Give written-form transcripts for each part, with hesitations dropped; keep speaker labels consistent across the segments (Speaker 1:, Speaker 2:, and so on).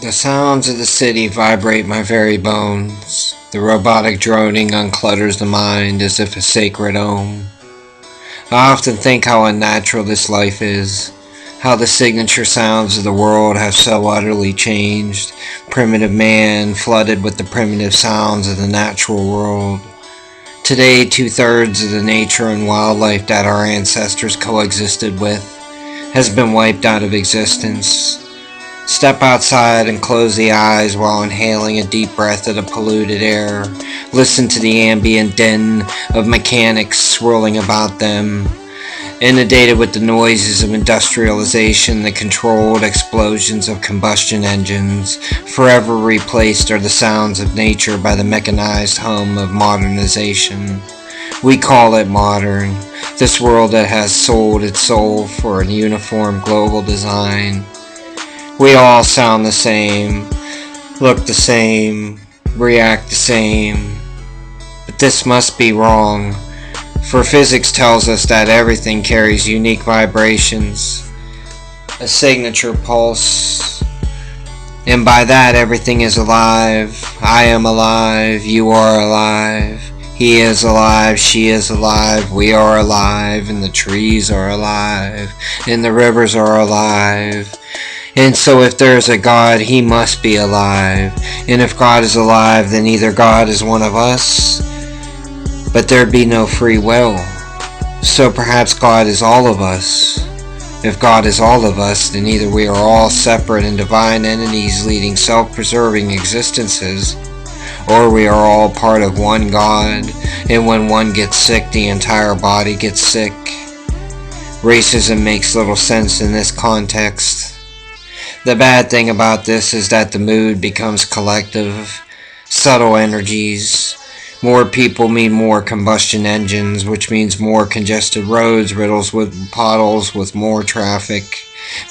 Speaker 1: The sounds of the city vibrate my very bones. The robotic droning unclutters the mind as if a sacred ohm. I often think how unnatural this life is, how the signature sounds of the world have so utterly changed. Primitive man flooded with the primitive sounds of the natural world. Today, 2/3 of the nature and wildlife that our ancestors coexisted with has been wiped out of existence. Step outside and close the eyes while inhaling a deep breath of the polluted air. Listen to the ambient din of mechanics swirling about them. Inundated with the noises of industrialization, the controlled explosions of combustion engines. Forever replaced are the sounds of nature by the mechanized hum of modernization. We call it modern, this world that has sold its soul for a uniform global design. We all sound the same, look the same, react the same. But this must be wrong, for physics tells us that everything carries unique vibrations, a signature pulse, and by that everything is alive. I am alive, you are alive, he is alive, she is alive, we are alive, and the trees are alive, and the rivers are alive. And so if there is a God, he must be alive. And if God is alive, then either God is one of us, but there be no free will. So perhaps God is all of us. If God is all of us, then either we are all separate and divine entities leading self-preserving existences, or we are all part of one God, and when one gets sick, the entire body gets sick. Racism makes little sense in this context. The bad thing about this is that the mood becomes collective, subtle energies. More people mean more combustion engines, which means more congested roads, riddles with potholes with more traffic,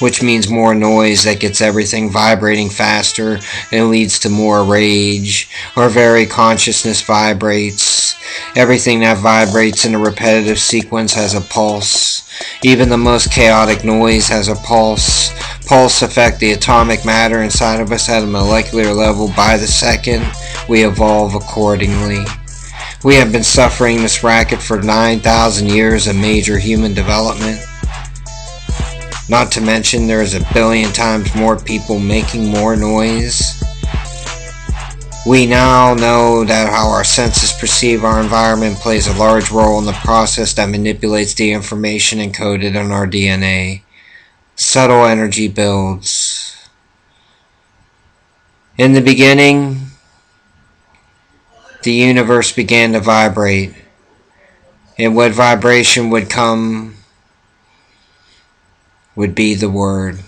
Speaker 1: which means more noise that gets everything vibrating faster and leads to more rage. Our very consciousness vibrates. Everything that vibrates in a repetitive sequence has a pulse. Even the most chaotic noise has a pulse. Pulse affect the atomic matter inside of us at a molecular level by the second. We evolve accordingly. We have been suffering this racket for 9,000 years of major human development. Not to mention there is a billion times more people making more noise. We now know that how our senses perceive our environment plays a large role in the process that manipulates the information encoded in our DNA. Subtle energy builds. In the beginning, the universe began to vibrate, and what vibration would come would be the word.